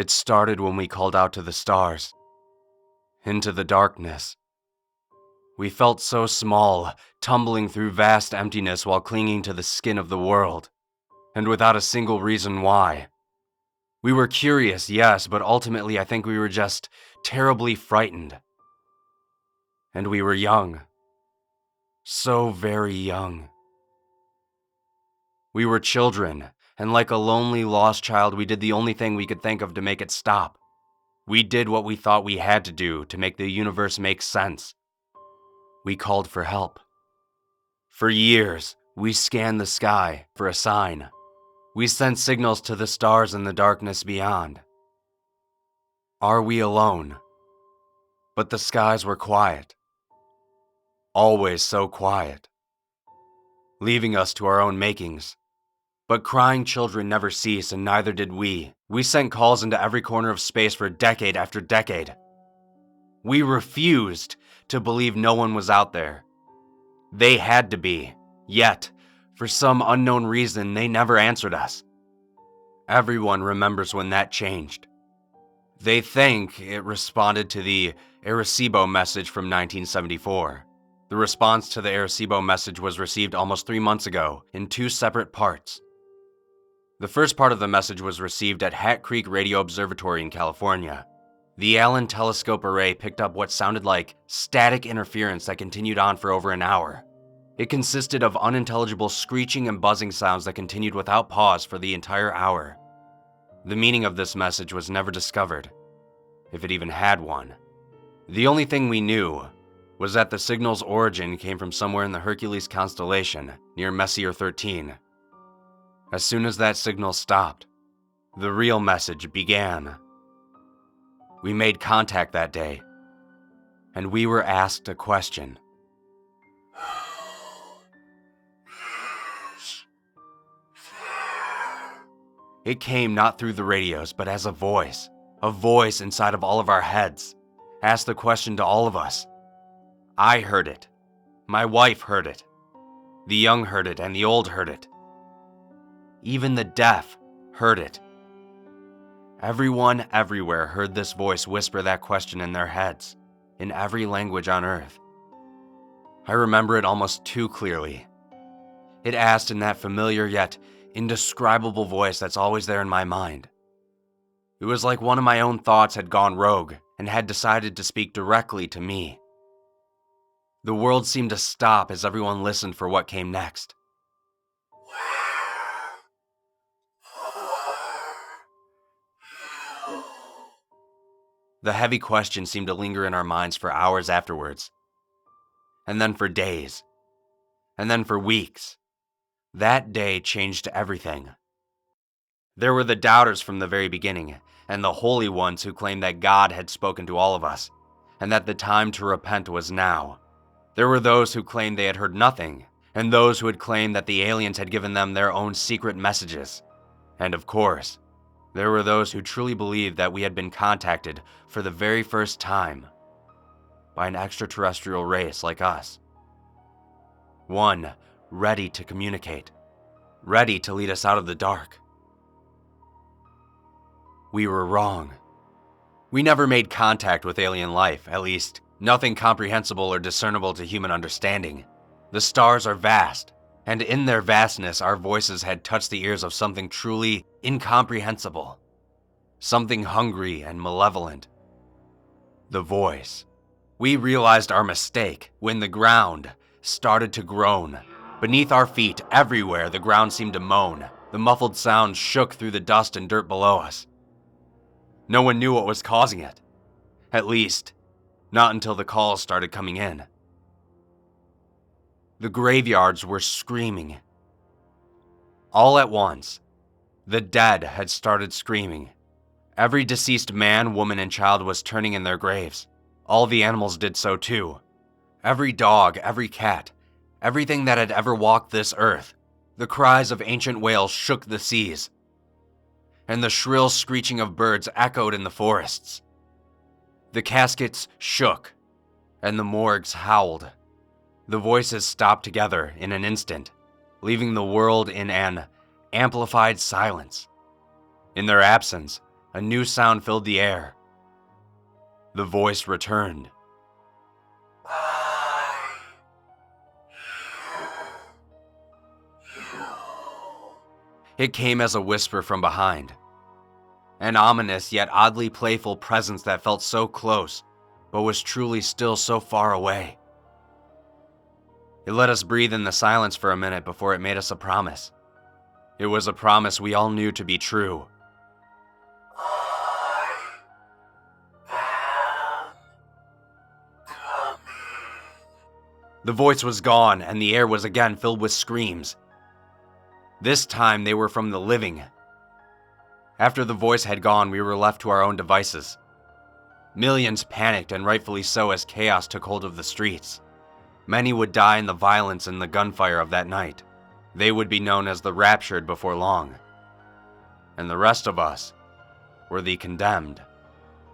It started when we called out to the stars, into the darkness. We felt so small, tumbling through vast emptiness while clinging to the skin of the world, and without a single reason why. We were curious, yes, but ultimately I think we were just terribly frightened. And we were young. So very young. We were children, and like a lonely, lost child, we did the only thing we could think of to make it stop. We did what we thought we had to do to make the universe make sense. We called for help. For years, we scanned the sky for a sign. We sent signals to the stars in the darkness beyond. Are we alone? But the skies were quiet. Always so quiet. Leaving us to our own makings. But crying children never cease, and neither did we. We sent calls into every corner of space for decade after decade. We refused to believe no one was out there. They had to be. Yet, for some unknown reason, they never answered us. Everyone remembers when that changed. They think it responded to the Arecibo message from 1974. The response to the Arecibo message was received almost 3 months ago in 2 separate parts. The first part of the message was received at Hat Creek Radio Observatory in California. The Allen telescope array picked up what sounded like static interference that continued on for over an hour. It consisted of unintelligible screeching and buzzing sounds that continued without pause for the entire hour. The meaning of this message was never discovered, if it even had one. The only thing we knew was that the signal's origin came from somewhere in the Hercules constellation near Messier 13. As soon as that signal stopped, the real message began. We made contact that day, and we were asked a question. It came not through the radios, but as a voice inside of all of our heads, asked the question to all of us. I heard it. My wife heard it. The young heard it, and the old heard it. Even the deaf heard it. Everyone everywhere heard this voice whisper that question in their heads, in every language on Earth. I remember it almost too clearly. It asked in that familiar yet indescribable voice that's always there in my mind. It was like one of my own thoughts had gone rogue and had decided to speak directly to me. The world seemed to stop as everyone listened for what came next. The heavy question seemed to linger in our minds for hours afterwards, and then for days, and then for weeks. That day changed everything. There were the doubters from the very beginning, and the holy ones who claimed that God had spoken to all of us, and that the time to repent was now. There were those who claimed they had heard nothing, and those who had claimed that the aliens had given them their own secret messages. And of course, there were those who truly believed that we had been contacted for the very first time by an extraterrestrial race like us. One ready to communicate, ready to lead us out of the dark. We were wrong. We never made contact with alien life, at least nothing comprehensible or discernible to human understanding. The stars are vast, and in their vastness our voices had touched the ears of something truly incomprehensible, something hungry and malevolent. The voice. We realized our mistake when the ground started to groan. Beneath our feet, everywhere, the ground seemed to moan. The muffled sound shook through the dust and dirt below us. No one knew what was causing it. At least, not until the calls started coming in. The graveyards were screaming. All at once, the dead had started screaming. Every deceased man, woman, and child was turning in their graves. All the animals did so too. Every dog, every cat, everything that had ever walked this earth. The cries of ancient whales shook the seas, and the shrill screeching of birds echoed in the forests. The caskets shook, and the morgues howled. The voices stopped together in an instant, leaving the world in an amplified silence. In their absence, A new sound filled the air. The voice returned. It came as a whisper from behind. An ominous yet oddly playful presence that felt so close, but was truly still so far away. It let us breathe in the silence for a minute before it made us a promise. It was a promise we all knew to be true. The voice was gone, and the air was again filled with screams. This time they were from the living. After the voice had gone, we were left to our own devices. Millions panicked, and rightfully so, as chaos took hold of the streets. Many would die in the violence and the gunfire of that night. They would be known as the raptured before long. And the rest of us were the condemned.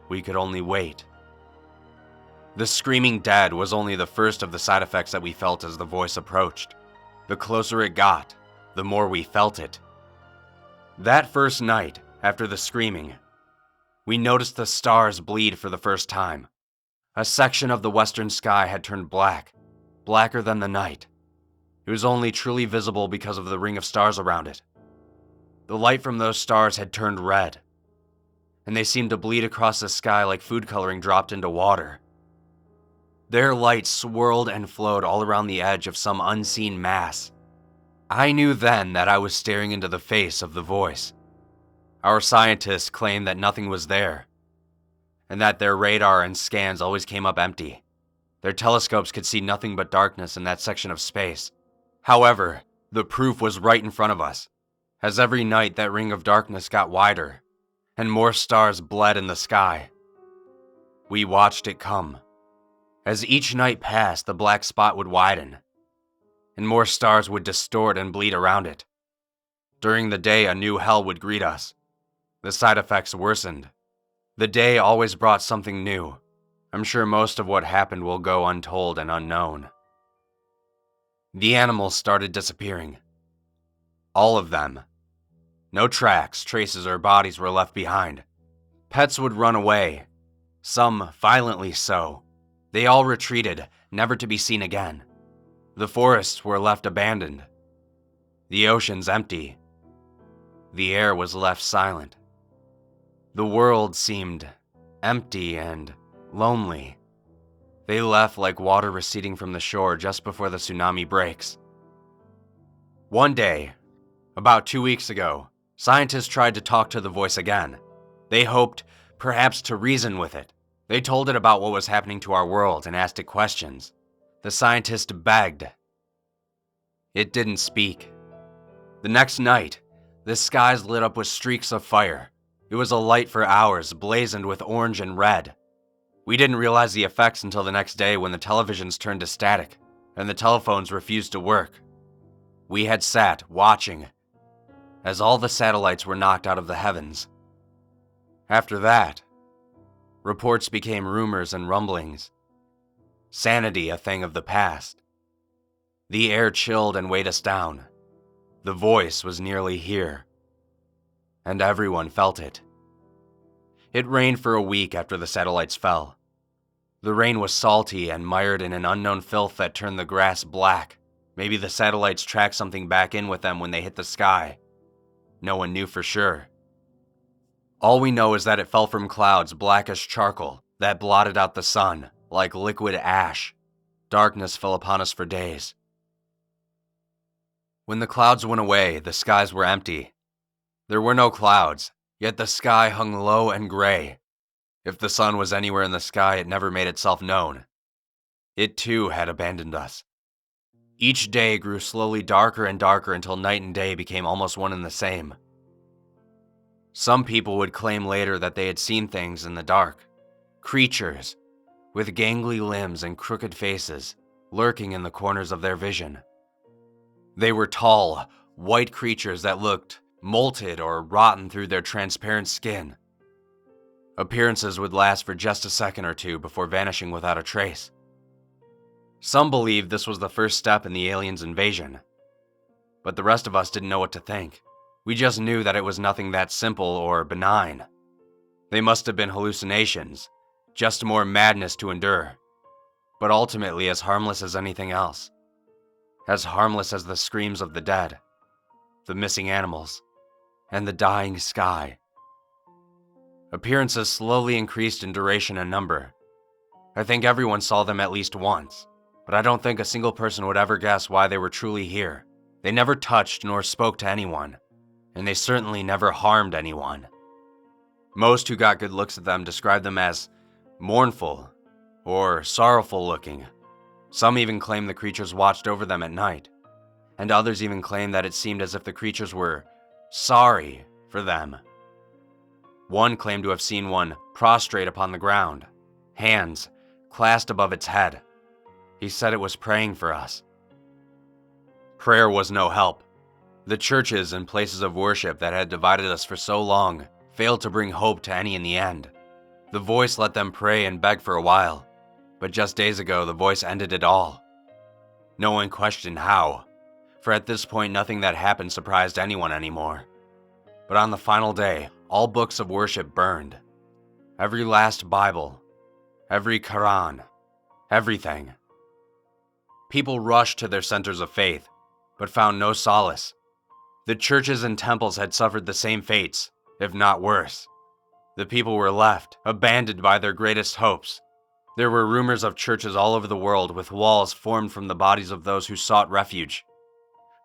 We could only wait. The screaming dead was only the first of the side effects that we felt as the voice approached. The closer it got, the more we felt it. That first night, after the screaming, we noticed the stars bleed for the first time. A section of the western sky had turned black, blacker than the night. It was only truly visible because of the ring of stars around it. The light from those stars had turned red, and they seemed to bleed across the sky like food coloring dropped into water. Their light swirled and flowed all around the edge of some unseen mass. I knew then that I was staring into the face of the voice. Our scientists claimed that nothing was there, and that their radar and scans always came up empty. Their telescopes could see nothing but darkness in that section of space. However, the proof was right in front of us, as every night that ring of darkness got wider, and more stars bled in the sky. We watched it come. As each night passed, the black spot would widen, and more stars would distort and bleed around it. During the day, a new hell would greet us. The side effects worsened. The day always brought something new. I'm sure most of what happened will go untold and unknown. The animals started disappearing. All of them. No tracks, traces, or bodies were left behind. Pets would run away, some violently so. They all retreated, never to be seen again. The forests were left abandoned. The oceans empty. The air was left silent. The world seemed empty and lonely. They left like water receding from the shore just before the tsunami breaks. One day, about 2 weeks ago, scientists tried to talk to the voice again. They hoped, perhaps, to reason with it. They told it about what was happening to our world and asked it questions. The scientist begged. It didn't speak. The next night, the skies lit up with streaks of fire. It was alight for hours, blazoned with orange and red. We didn't realize the effects until the next day when the televisions turned to static and the telephones refused to work. We had sat, watching, as all the satellites were knocked out of the heavens. After that, reports became rumors and rumblings. Sanity a thing of the past. The air chilled and weighed us down. The voice was nearly here. And everyone felt it. It rained for a week after the satellites fell. The rain was salty and mired in an unknown filth that turned the grass black. Maybe the satellites tracked something back in with them when they hit the sky. No one knew for sure. All we know is that it fell from clouds black as charcoal that blotted out the sun like liquid ash. Darkness fell upon us for days. When the clouds went away, the skies were empty. There were no clouds, yet the sky hung low and gray. If the sun was anywhere in the sky, it never made itself known. It too had abandoned us. Each day grew slowly darker and darker until night and day became almost one and the same. Some people would claim later that they had seen things in the dark. Creatures, with gangly limbs and crooked faces, lurking in the corners of their vision. They were tall, white creatures that looked molted or rotten through their transparent skin. Appearances would last for just a second or two before vanishing without a trace. Some believed this was the first step in the aliens' invasion, but the rest of us didn't know what to think. We just knew that it was nothing that simple or benign. They must have been hallucinations, just more madness to endure, but ultimately as harmless as anything else. As harmless as the screams of the dead, the missing animals, and the dying sky. Appearances slowly increased in duration and number. I think everyone saw them at least once, but I don't think a single person would ever guess why they were truly here. They never touched nor spoke to anyone, and they certainly never harmed anyone. Most who got good looks at them described them as mournful or sorrowful looking. Some even claimed the creatures watched over them at night, and others even claimed that it seemed as if the creatures were sorry for them. One claimed to have seen one prostrate upon the ground, hands clasped above its head. He said it was praying for us. Prayer was no help. The churches and places of worship that had divided us for so long failed to bring hope to any in the end. The voice let them pray and beg for a while, but just days ago the voice ended it all. No one questioned how, for at this point nothing that happened surprised anyone anymore. But on the final day, all books of worship burned. Every last Bible, every Quran, everything. People rushed to their centers of faith, but found no solace. The churches and temples had suffered the same fates, if not worse. The people were left, abandoned by their greatest hopes. There were rumors of churches all over the world with walls formed from the bodies of those who sought refuge.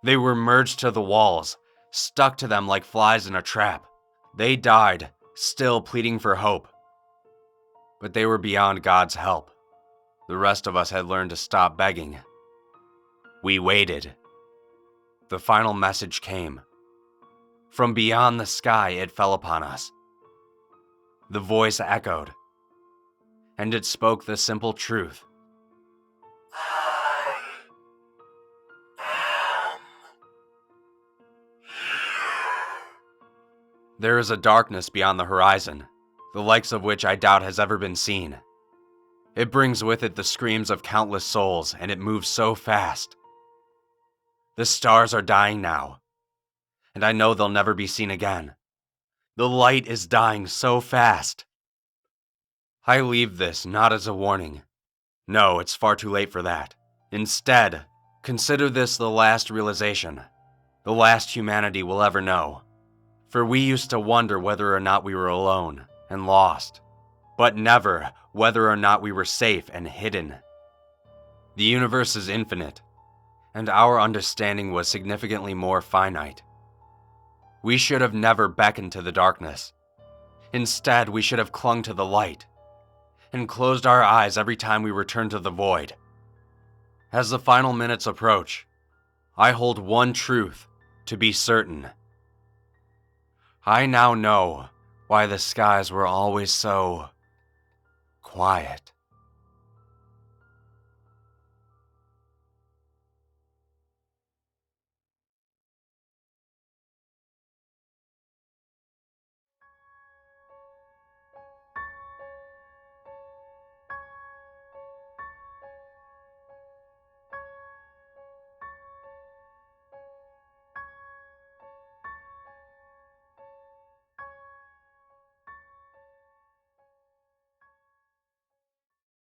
They were merged to the walls, stuck to them like flies in a trap. They died, still pleading for hope. But they were beyond God's help. The rest of us had learned to stop begging. We waited. The final message came. From beyond the sky, it fell upon us. The voice echoed, and it spoke the simple truth. I am here. There is a darkness beyond the horizon, the likes of which I doubt has ever been seen. It brings with it the screams of countless souls, and it moves so fast. The stars are dying now, and I know they'll never be seen again. The light is dying so fast. I leave this not as a warning. No, it's far too late for that. Instead, consider this the last realization, the last humanity will ever know. For we used to wonder whether or not we were alone and lost, but never whether or not we were safe and hidden. The universe is infinite, and our understanding was significantly more finite. We should have never beckoned to the darkness. Instead, we should have clung to the light and closed our eyes every time we returned to the void. As the final minutes approach, I hold one truth to be certain. I now know why the skies were always so quiet.